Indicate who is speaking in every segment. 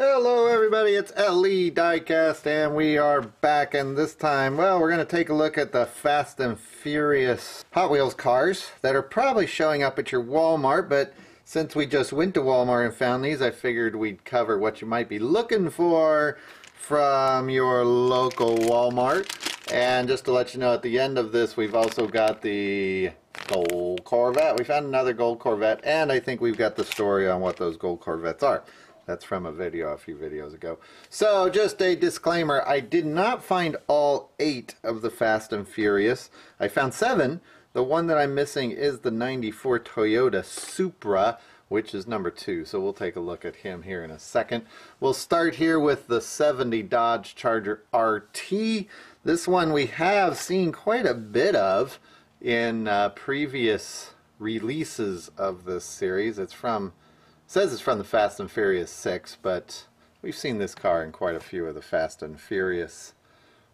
Speaker 1: Hello everybody, it's LE Diecast and we are back, and this time, well, we're going to take a look at the Fast and Furious Hot Wheels cars that are probably showing up at your Walmart, but since we just went to Walmart and found these, I figured we'd cover what you might be looking for from your local Walmart. And just to let you know, at the end of this, we've also got the gold Corvette. We found another gold Corvette, and I think we've got the story on what those gold Corvettes are. That's from a video a few videos ago. So just a disclaimer, I did not find all 8 of the Fast and Furious. I found 7. The one that I'm missing is the 94 Toyota Supra, which is number 2. So we'll take a look at him here in a second. We'll start here with the 70 Dodge Charger RT. This one we have seen quite a bit of in previous releases of this series. It says it's from the Fast and Furious 6, but we've seen this car in quite a few of the Fast and Furious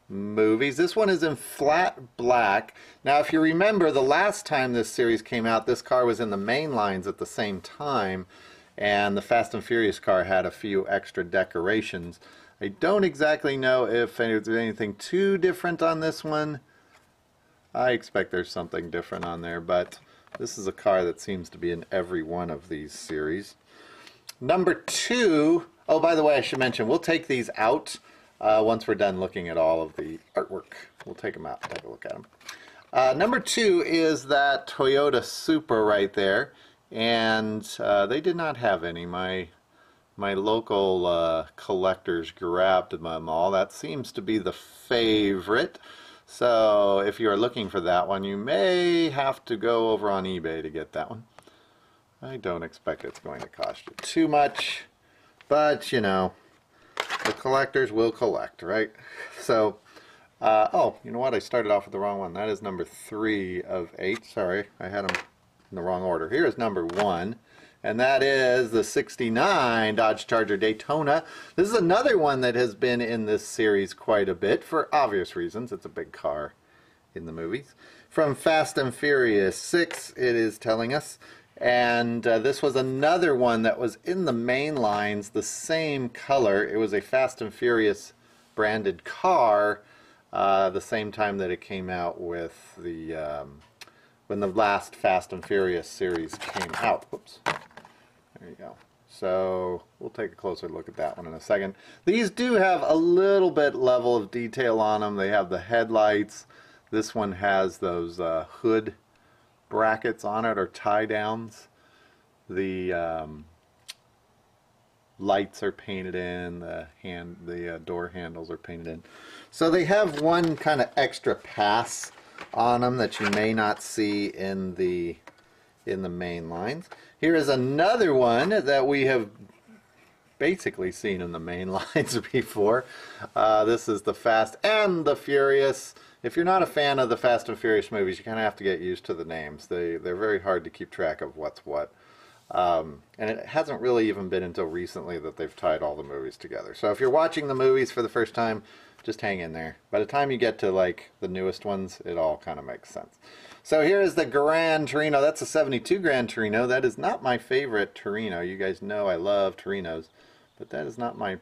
Speaker 1: movies. This one is in flat black. Now, if you remember, the last time this series came out, this car was in the main lines at the same time, and the Fast and Furious car had a few extra decorations. I don't exactly know if there's anything too different on this one. I expect there's something different on there, but this is a car that seems to be in every one of these series. Number 2, oh, by the way, I should mention, we'll take these out once we're done looking at all of the artwork. We'll take them out and take a look at them. Number 2 is that Toyota Supra right there, and they did not have any. My local collectors grabbed them all. That seems to be the favorite. So if you are looking for that one, you may have to go over on eBay to get that one. I don't expect it's going to cost you too much, but you know, the collectors will collect, right? So, oh, you know what? I started off with the wrong one. That is number 3 of 8. Sorry, I had them in the wrong order. Here is number 1. And that is the 69 Dodge Charger Daytona. This is another one that has been in this series quite a bit for obvious reasons. It's a big car in the movies. From Fast and Furious 6, it is telling us. And this was another one that was in the main lines, the same color. It was a Fast and Furious branded car, the same time that it came out with the, when the last Fast and Furious series came out. Whoops. There you go. So we'll take a closer look at that one in a second. These do have a little bit level of detail on them. They have the headlights. This one has those hood brackets on it, or tie downs. The lights are painted in. The door handles are painted in. So they have one kind of extra pass on them that you may not see in the main lines. Here is another one that we have basically seen in the main lines before. This is the Fast and the Furious. If you're not a fan of the Fast and Furious movies, you kind of have to get used to the names. They're very hard to keep track of what's what. And it hasn't really even been until recently that they've tied all the movies together. So if you're watching the movies for the first time, just hang in there. By the time you get to like the newest ones, it all kind of makes sense. So here is the Gran Torino. That's a 72 Gran Torino. That is not my favorite Torino. You guys know I love Torinos, but that is not my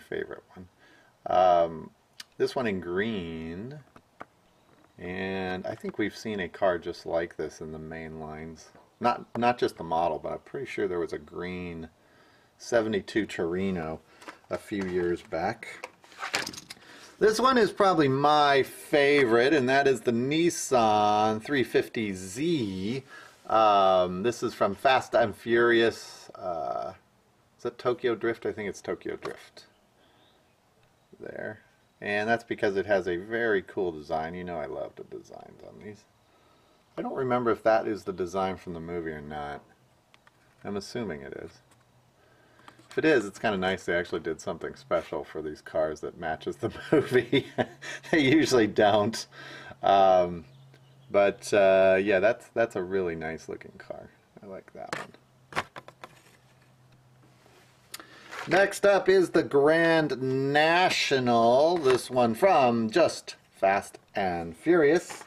Speaker 1: favorite one. This one in green, and I think we've seen a car just like this in the main lines. Not just the model, but I'm pretty sure there was a green 72 Torino a few years back. This one is probably my favorite, and that is the Nissan 350Z. This is from Fast and Furious. Is that Tokyo Drift? I think it's Tokyo Drift. There. And that's because it has a very cool design. You know I love the designs on these. I don't remember if that is the design from the movie or not. I'm assuming it is. If it is, it's kind of nice they actually did something special for these cars that matches the movie. They usually don't. Yeah, that's a really nice looking car. I like that one. Next up is the Grand National. This one from just Fast and Furious.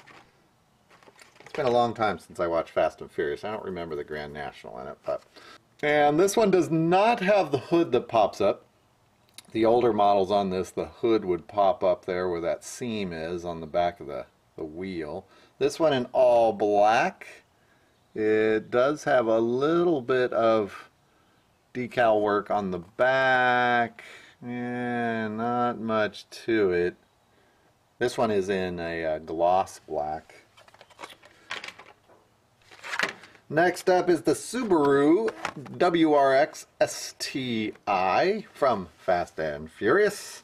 Speaker 1: It's been a long time since I watched Fast and Furious. I don't remember the Grand National in it, but... And this one does not have the hood that pops up. The older models on this, the hood would pop up there where that seam is on the back of the wheel. This one in all black. It does have a little bit of decal work on the back. Not much to it. This one is in a gloss black. Next up is the Subaru WRX STI from Fast and Furious.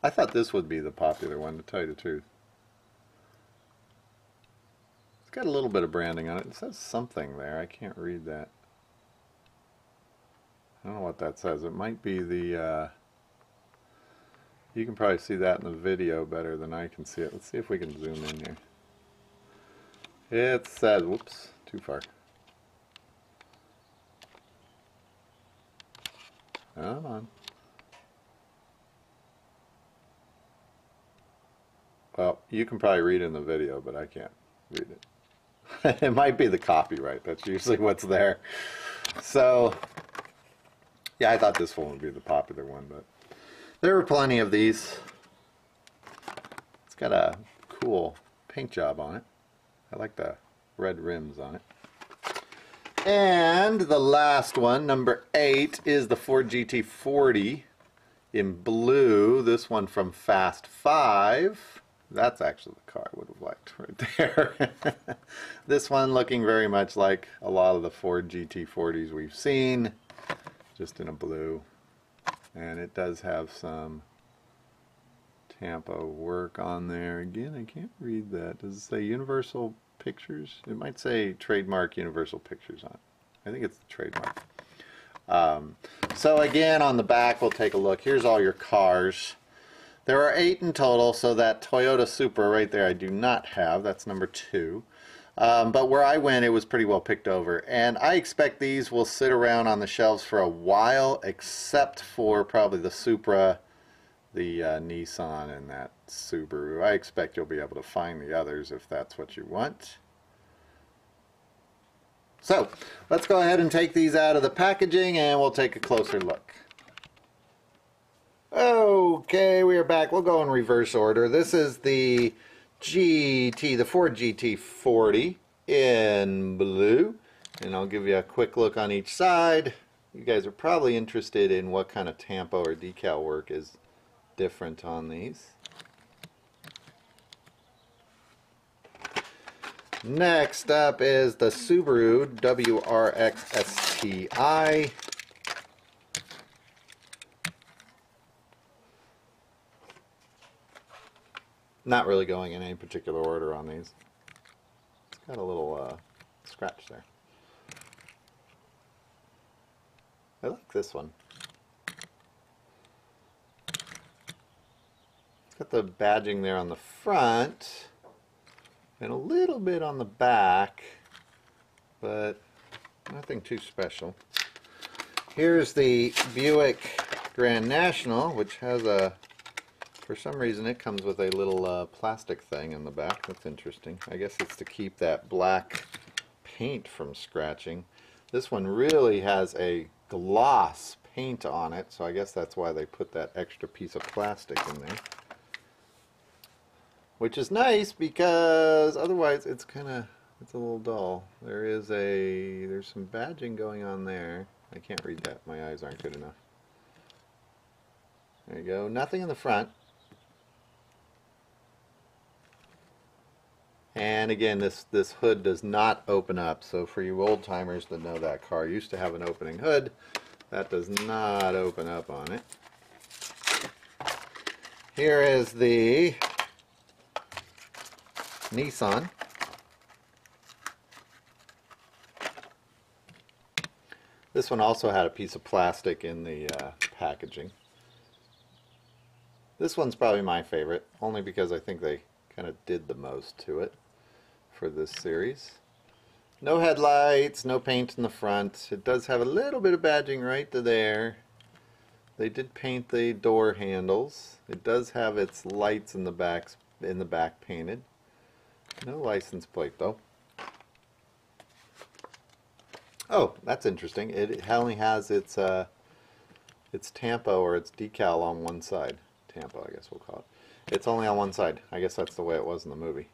Speaker 1: I thought this would be the popular one, to tell you the truth. It's got a little bit of branding on it. It says something there. I can't read that. I don't know what that says. It might be the... you can probably see that in the video better than I can see it. Let's see if we can zoom in here. It says... whoops, too far. Come on. Well, you can probably read it in the video, but I can't read it. It might be the copyright. That's usually what's there. So, yeah, I thought this one would be the popular one, but there were plenty of these. It's got a cool paint job on it. I like the red rims on it. And the last one, number 8, is the Ford GT40 in blue. This one from Fast 5. That's actually the car I would have liked right there. This one looking very much like a lot of the Ford GT40s we've seen, just in a blue. And it does have some Tampa work on there. Again, I can't read that. Does it say Universal Pictures? It might say trademark Universal Pictures on it. I think it's the trademark. So again, on the back, we'll take a look. Here's all your cars. There are 8 in total, so that Toyota Supra right there I do not have. That's number 2. But where I went, it was pretty well picked over. And I expect these will sit around on the shelves for a while, except for probably the Supra, the Nissan, and that Subaru. I expect you'll be able to find the others if that's what you want. So, let's go ahead and take these out of the packaging and we'll take a closer look. Okay, we are back. We'll go in reverse order. This is the GT, the Ford GT40 in blue. And I'll give you a quick look on each side. You guys are probably interested in what kind of Tampa or decal work is different on these. Next up is the Subaru WRX STI. Not really going in any particular order on these. It's got a little scratch there. I like this one. It's got the badging there on the front and a little bit on the back, but nothing too special. Here's the Buick Grand National, which has a, for some reason it comes with a little plastic thing in the back. That's interesting. I guess it's to keep that black paint from scratching. This one really has a gloss paint on it, so I guess that's why they put that extra piece of plastic in there. Which is nice because otherwise it's a little dull. There's some badging going on there. I can't read that. My eyes aren't good enough. There you go. Nothing in the front. And again, this hood does not open up. So for you old timers that know that car used to have an opening hood, that does not open up on it. Here is the Nissan. This one also had a piece of plastic in the packaging. This one's probably my favorite, only because I think they kind of did the most to it for this series. No headlights, no paint in the front. It does have a little bit of badging right to there. They did paint the door handles. It does have its lights in the back painted. No license plate though. Oh, that's interesting. It only has its It's tampo, or it's decal on one side. Tampo, I guess we'll call it. It's only on one side. I guess that's the way it was in the movie.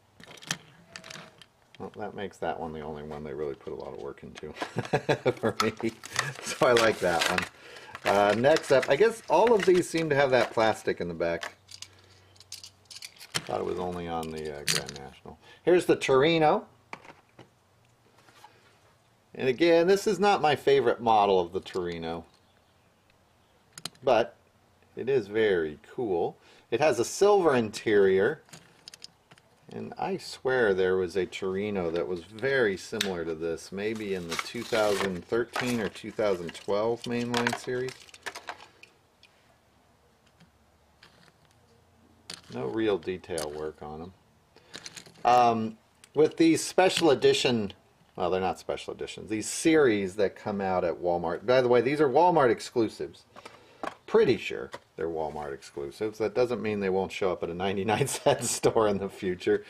Speaker 1: Well, that makes that one the only one they really put a lot of work into for me. So I like that one. Next up, I guess all of these seem to have that plastic in the back. Thought it was only on the Grand National. Here's the Torino. And again, this is not my favorite model of the Torino, but it is very cool. It has a silver interior, and I swear there was a Torino that was very similar to this, maybe in the 2013 or 2012 mainline series. No real detail work on them. With these special edition, well, they're not special editions, these series that come out at Walmart. By the way, these are Walmart exclusives. Pretty sure they're Walmart exclusives. That doesn't mean they won't show up at a 99-cent store in the future.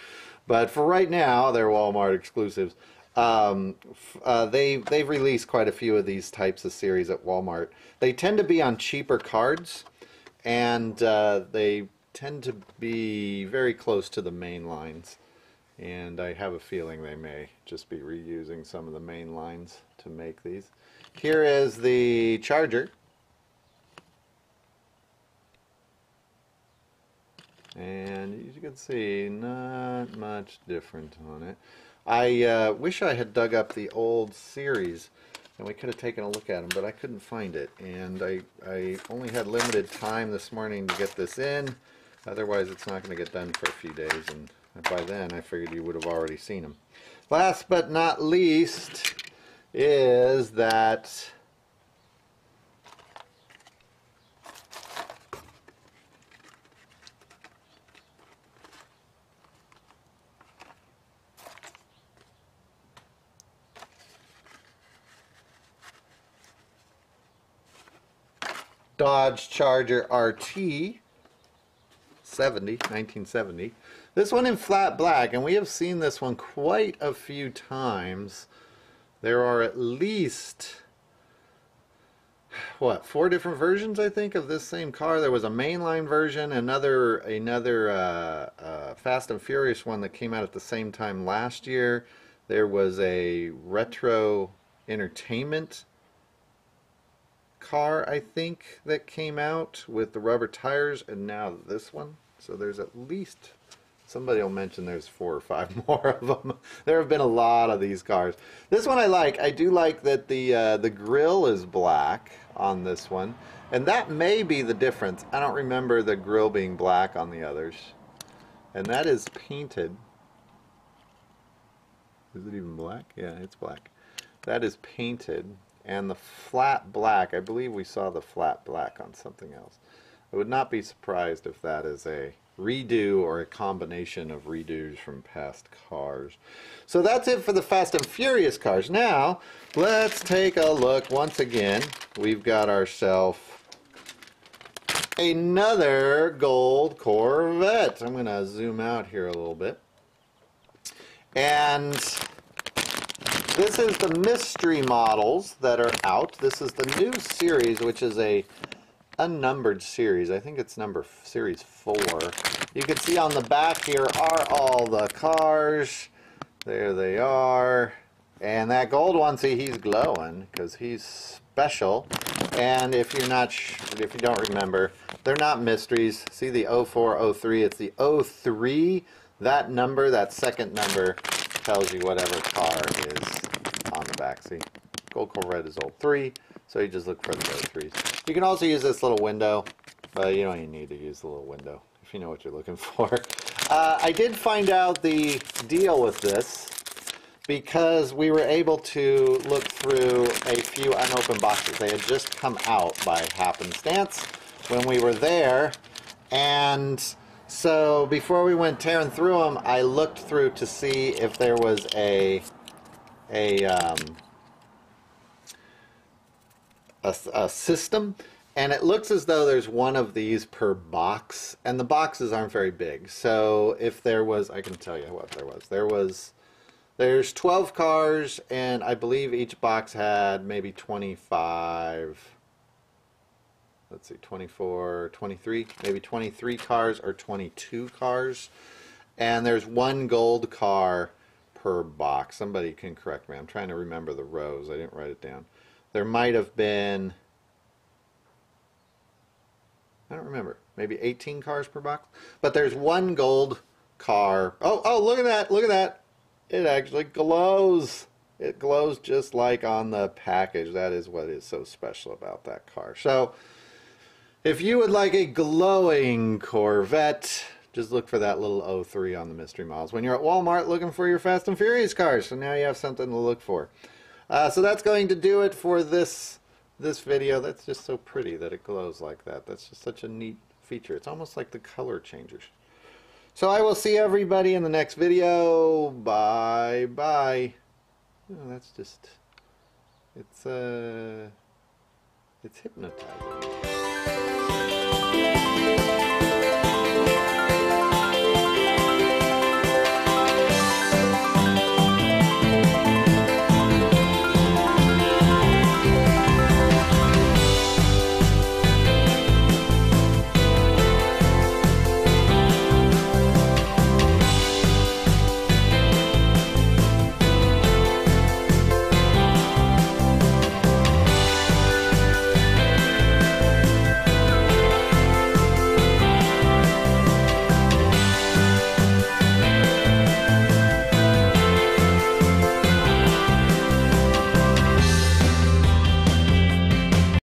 Speaker 1: But for right now, they're Walmart exclusives. They've released quite a few of these types of series at Walmart. They tend to be on cheaper cards, and they tend to be very close to the main lines. And I have a feeling they may just be reusing some of the main lines to make these. Here is the Charger. And as you can see, not much different on it. I wish I had dug up the old series and we could have taken a look at them, but I couldn't find it. And I only had limited time this morning to get this in. Otherwise, it's not going to get done for a few days, and by then I figured you would have already seen them. Last but not least is that Dodge Charger RT 1970. This one in flat black, and we have seen this one quite a few times. There are at least, what, 4 different versions, I think, of this same car. There was a mainline version, another Fast and Furious one that came out at the same time last year. There was a retro entertainment car, I think, that came out with the rubber tires, and now this one. So there's at least, somebody will mention there's 4 or 5 more of them. There have been a lot of these cars. This one I like. I do like that the grill is black on this one, and that may be the difference. I don't remember the grill being black on the others, and that is painted. Is it even black? Yeah, it's black. That is painted. And the flat black, I believe we saw the flat black on something else. I would not be surprised if that is a redo or a combination of redos from past cars. So that's it for the Fast and Furious cars. Now, let's take a look once again. We've got ourselves another gold Corvette. I'm going to zoom out here a little bit. And this is the mystery models that are out. This is the new series, which is a unnumbered series. I think it's series 4. You can see on the back here are all the cars. There they are. And that gold one, see, he's glowing because he's special. And if you're not, if you don't remember, they're not mysteries. See the 04, 03, it's the 03. That number, that second number, tells you whatever car is on the back. See, gold Corvette is 03, so you just look for the 03s. You can also use this little window, but you don't even need to use the little window if you know what you're looking for. I did find out the deal with this because we were able to look through a few unopened boxes. They had just come out by happenstance when we were there, and so before we went tearing through them, I looked through to see if there was a system, and it looks as though there's one of these per box, and the boxes aren't very big. So if there was, I can tell you what there was. There's 12 cars, and I believe each box had maybe 25 let's see, 24, 23, maybe 23 cars or 22 cars. And there's one gold car per box. Somebody can correct me. I'm trying to remember the rows. I didn't write it down. There might have been, I don't remember, maybe 18 cars per box. But there's one gold car. Oh, look at that. Look at that. It actually glows. It glows just like on the package. That is what is so special about that car. So if you would like a glowing Corvette, just look for that little 03 on the mystery models when you're at Walmart looking for your Fast and Furious cars. So now you have something to look for. So that's going to do it for this video. That's just so pretty that it glows like that. That's just such a neat feature. It's almost like the color changers. So I will see everybody in the next video. Bye bye. Oh, that's just, it's hypnotizing.